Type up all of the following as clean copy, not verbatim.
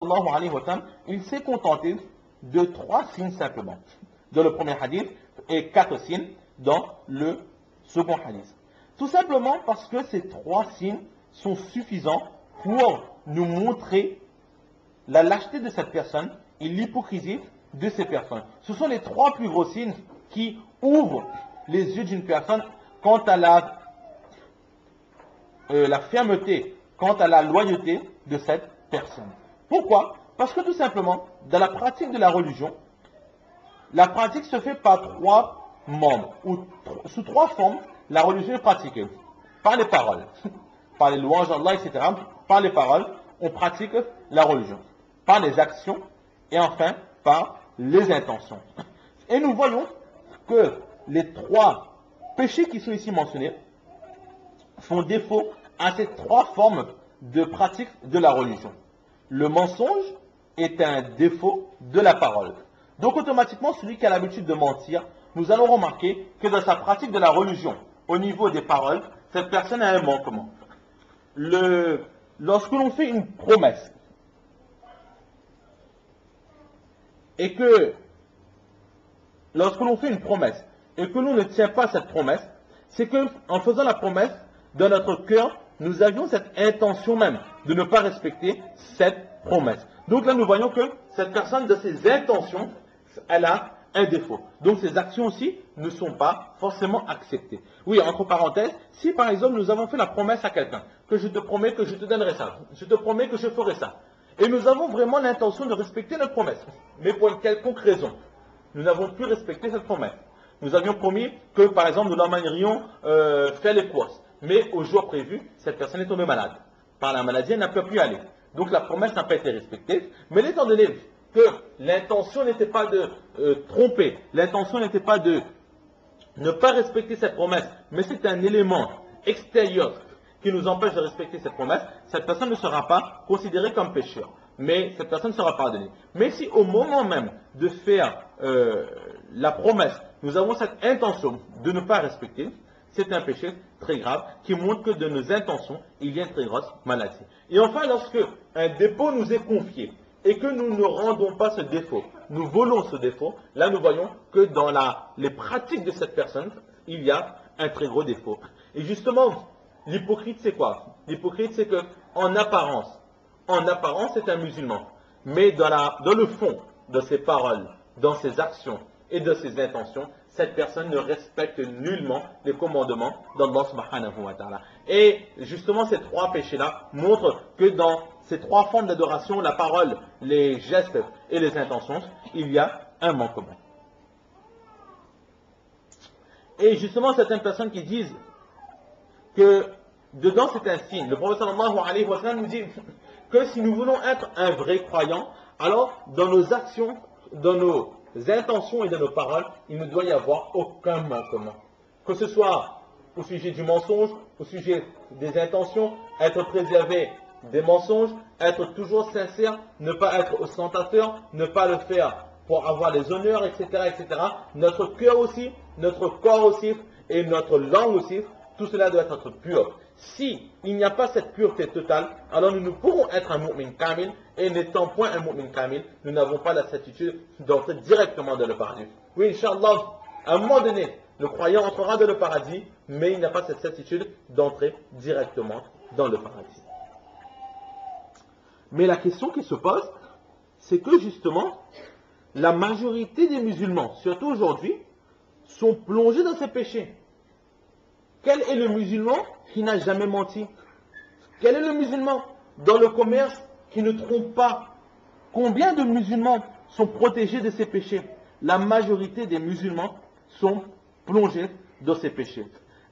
sallallahu alayhi wa sallam, il s'est contenté de 3 signes simplement dans le premier hadith et 4 signes dans le second hadith. Tout simplement parce que ces 3 signes sont suffisants pour nous montrer la lâcheté de cette personne et l'hypocrisie de ces personnes. Ce sont les 3 plus gros signes qui ouvrent les yeux d'une personne quant à la fermeté, quant à la loyauté de cette personne. Pourquoi? Parce que tout simplement, dans la pratique de la religion, la pratique se fait par 3 membres, ou sous 3 formes, la religion est pratiquée. Par les paroles, par les louanges d'Allah, etc. Par les paroles, on pratique la religion. Par les actions, et enfin, par les intentions. Et nous voyons que les 3 péchés qui sont ici mentionnés font défaut à ces 3 formes de pratique de la religion. Le mensonge est un défaut de la parole. Donc automatiquement, celui qui a l'habitude de mentir, nous allons remarquer que dans sa pratique de la religion, au niveau des paroles, cette personne a un manquement. Lorsque l'on fait une promesse, et que l'on ne tient pas cette promesse, c'est qu'en faisant la promesse, dans notre cœur, nous avions cette intention même de ne pas respecter cette promesse. Donc là, nous voyons que cette personne, de ses intentions, elle a un défaut. Donc ses actions aussi ne sont pas forcément acceptées. Oui, entre parenthèses, si par exemple nous avons fait la promesse à quelqu'un, que je te promets que je te donnerai ça, je te promets que je ferai ça, et nous avons vraiment l'intention de respecter notre promesse, mais pour une quelconque raison, nous n'avons plus respecté cette promesse. Nous avions promis que par exemple nous l'emmènerions faire les courses, mais au jour prévu, cette personne est tombée malade. Par la maladie, elle n'a pas pu aller. Donc la promesse n'a pas été respectée, mais étant donné que l'intention n'était pas de tromper, l'intention n'était pas de ne pas respecter cette promesse, mais c'est un élément extérieur qui nous empêche de respecter cette promesse, cette personne ne sera pas considérée comme pécheur, mais cette personne sera pardonnée. Mais si au moment même de faire la promesse, nous avons cette intention de ne pas respecter, c'est un péché très grave qui montre que de nos intentions, il y a une très grosse maladie. Et enfin, lorsque un dépôt nous est confié et que nous ne rendons pas ce défaut, nous volons ce défaut, là nous voyons que dans les pratiques de cette personne, il y a un très gros défaut. Et justement, l'hypocrite c'est quoi? L'hypocrite c'est que en apparence c'est un musulman, mais dans le fond de ses paroles, dans ses actions et de ses intentions, cette personne ne respecte nullement les commandements d'Allah subhanahu wa ta'ala. Et justement, ces 3 péchés-là montrent que dans ces 3 formes d'adoration, la parole, les gestes et les intentions, il y a un manquement. Et justement, certaines personnes qui disent que dedans c'est un signe. Le prophète sallallahu alayhi wa sallam nous dit que si nous voulons être un vrai croyant, alors dans nos actions, dans nos intentions et dans nos paroles, il ne doit y avoir aucun manquement. Que ce soit au sujet du mensonge, au sujet des intentions, être préservé des mensonges, être toujours sincère, ne pas être ostentateur, ne pas le faire pour avoir les honneurs, etc., etc. Notre cœur aussi, notre corps aussi, et notre langue aussi, tout cela doit être pur. Si il n'y a pas cette pureté totale, alors nous ne pourrons être un mu'min kamil, et n'étant point un mu'min kamil, nous n'avons pas la certitude d'entrer directement dans le paradis. Oui, Inch'Allah, à un moment donné, le croyant entrera dans le paradis, mais il n'a pas cette certitude d'entrer directement dans le paradis. Mais la question qui se pose, c'est que justement, la majorité des musulmans, surtout aujourd'hui, sont plongés dans ces péchés. Quel est le musulman qui n'a jamais menti? Quel est le musulman dans le commerce qui ne trompe pas? Combien de musulmans sont protégés de ces péchés? La majorité des musulmans sont plongés dans ces péchés.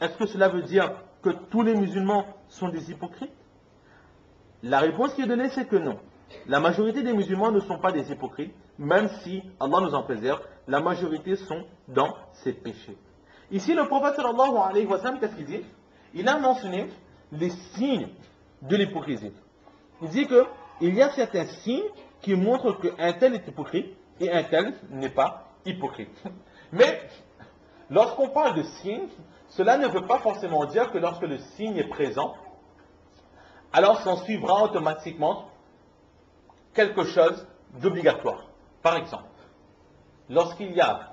Est-ce que cela veut dire que tous les musulmans sont des hypocrites? La réponse qui est donnée, c'est que non. La majorité des musulmans ne sont pas des hypocrites, même si Allah nous en préserve, la majorité sont dans ces péchés. Ici, le prophète sallallahu alayhi wa sallam, qu'est-ce qu'il dit? Il a mentionné les signes de l'hypocrisie. Il dit qu'il y a certains signes qui montrent qu'un tel est hypocrite et un tel n'est pas hypocrite. Mais lorsqu'on parle de signes, cela ne veut pas forcément dire que lorsque le signe est présent, alors s'en suivra automatiquement quelque chose d'obligatoire. Par exemple, lorsqu'il y a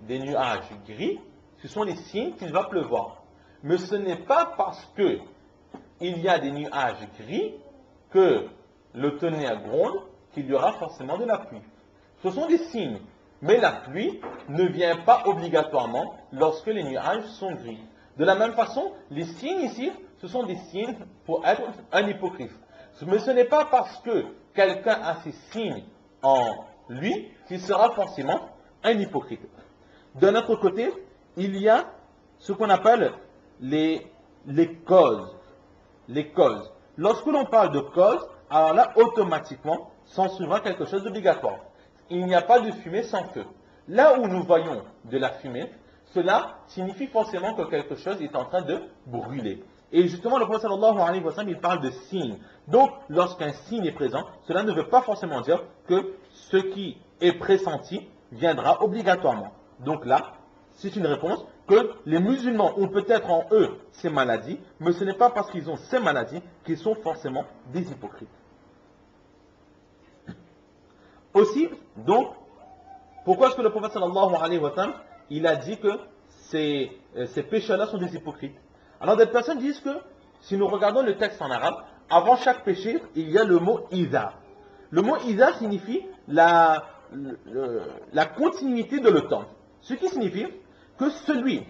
des nuages gris, ce sont les signes qu'il va pleuvoir. Mais ce n'est pas parce que il y a des nuages gris que le tonnerre gronde qu'il y aura forcément de la pluie. Ce sont des signes, mais la pluie ne vient pas obligatoirement lorsque les nuages sont gris. De la même façon, les signes ici, ce sont des signes pour être un hypocrite. Mais ce n'est pas parce que quelqu'un a ces signes en lui qu'il sera forcément un hypocrite. D'un autre côté, il y a ce qu'on appelle les causes. Les causes. Lorsque l'on parle de cause, alors là, automatiquement, s'en suivra quelque chose d'obligatoire. Il n'y a pas de fumée sans feu. Là où nous voyons de la fumée, cela signifie forcément que quelque chose est en train de brûler. Et justement, le prophète sallallahu alayhi wa sallam, il parle de signes. Donc, lorsqu'un signe est présent, cela ne veut pas forcément dire que ce qui est pressenti viendra obligatoirement. Donc là, c'est une réponse que les musulmans ont peut-être en eux ces maladies, mais ce n'est pas parce qu'ils ont ces maladies qu'ils sont forcément des hypocrites. Aussi, donc, pourquoi est-ce que le prophète sallallahu alayhi wa sallam, il a dit que ces pécheurs-là sont des hypocrites? Alors des personnes disent que, si nous regardons le texte en arabe, avant chaque péché, il y a le mot idha. Le mot idha signifie la continuité de le temps. Ce qui signifie que celui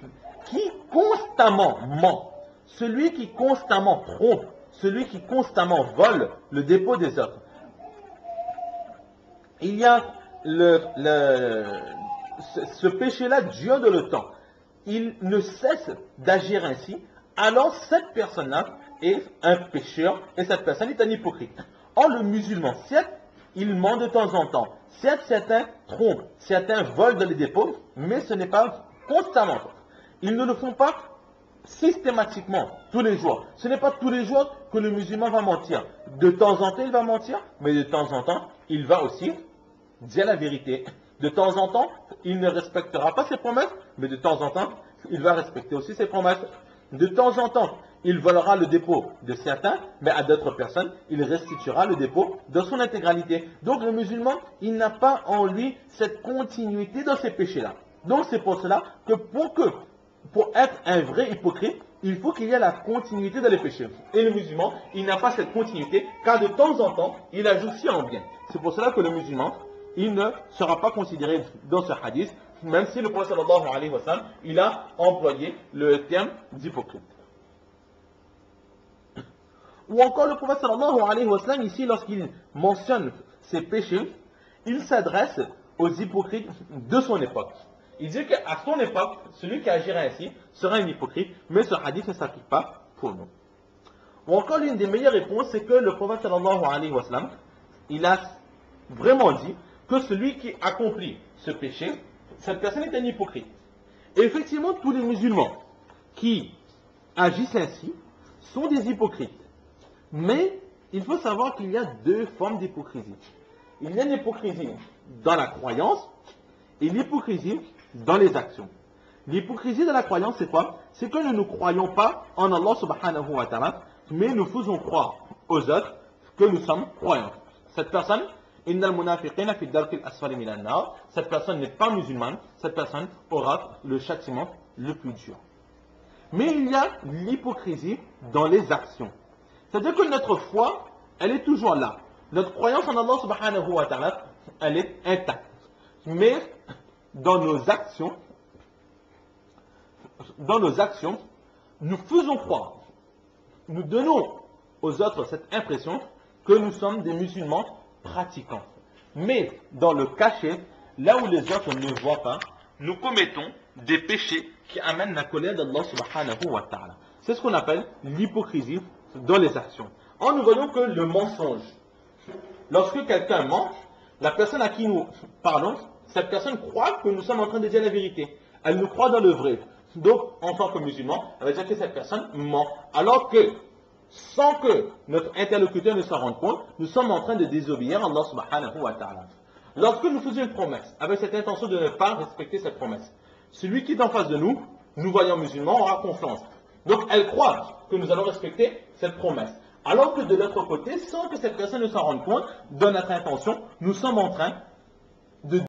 qui constamment ment, celui qui constamment trompe, celui qui constamment vole le dépôt des autres, il y a ce péché-là dure de le temps. Il ne cesse d'agir ainsi, alors cette personne-là est un pécheur et cette personne est un hypocrite. Or, le musulman, certes, il ment de temps en temps. Certes, certains trompent, certains volent dans les dépôts, mais ce n'est pas constamment. Ils ne le font pas systématiquement, tous les jours. Ce n'est pas tous les jours que le musulman va mentir. De temps en temps, il va mentir, mais de temps en temps, il va aussi dire la vérité. De temps en temps, il ne respectera pas ses promesses, mais de temps en temps, il va respecter aussi ses promesses. De temps en temps, il volera le dépôt de certains, mais à d'autres personnes, il restituera le dépôt dans son intégralité. Donc le musulman, il n'a pas en lui cette continuité dans ces péchés-là. Donc c'est pour cela que pour être un vrai hypocrite, il faut qu'il y ait la continuité dans les péchés. Et le musulman, il n'a pas cette continuité, car de temps en temps, il agit en bien. C'est pour cela que le musulman, il ne sera pas considéré dans ce hadith, même si le prophète sallallahu alayhi wa sallam, il a employé le terme d'hypocrite. Ou encore le prophète sallallahu alayhi wa sallam, ici, lorsqu'il mentionne ces péchés, il s'adresse aux hypocrites de son époque. Il dit qu'à son époque, celui qui agira ainsi sera un hypocrite, mais ce hadith ne s'applique pas pour nous. Ou encore l'une des meilleures réponses, c'est que le prophète sallallahu alayhi wa sallam, il a vraiment dit que celui qui accomplit ce péché, cette personne est un hypocrite. Et effectivement, tous les musulmans qui agissent ainsi sont des hypocrites. Mais il faut savoir qu'il y a deux formes d'hypocrisie. Il y a l'hypocrisie dans la croyance et l'hypocrisie dans les actions. L'hypocrisie de la croyance, c'est quoi? C'est que nous ne croyons pas en Allah subhanahu wa ta'ala, mais nous faisons croire aux autres que nous sommes croyants. Cette personne, cette personne n'est pas musulmane, cette personne aura le châtiment le plus dur. Mais il y a l'hypocrisie dans les actions. C'est-à-dire que notre foi, elle est toujours là. Notre croyance en Allah subhanahu wa ta'ala, elle est intacte. Mais dans nos actions, nous faisons croire, nous donnons aux autres cette impression que nous sommes des musulmans pratiquants. Mais dans le cachet, là où les autres ne voient pas, nous commettons des péchés qui amènent la colère d'Allah subhanahu wa ta'ala. C'est ce qu'on appelle l'hypocrisie dans les actions. Or, nous voyons que le mensonge, lorsque quelqu'un ment, la personne à qui nous parlons, cette personne croit que nous sommes en train de dire la vérité. Elle nous croit dans le vrai. Donc, en tant que musulman, elle va dire que cette personne ment. Alors que, sans que notre interlocuteur ne s'en rende compte, nous sommes en train de désobéir à Allah subhanahu wa ta'ala. Lorsque nous faisons une promesse, avec cette intention de ne pas respecter cette promesse, celui qui est en face de nous, nous voyant musulmans, aura confiance. Donc elle croit que nous allons respecter cette promesse. Alors que de l'autre côté, sans que cette personne ne s'en rende compte de notre intention, nous sommes en train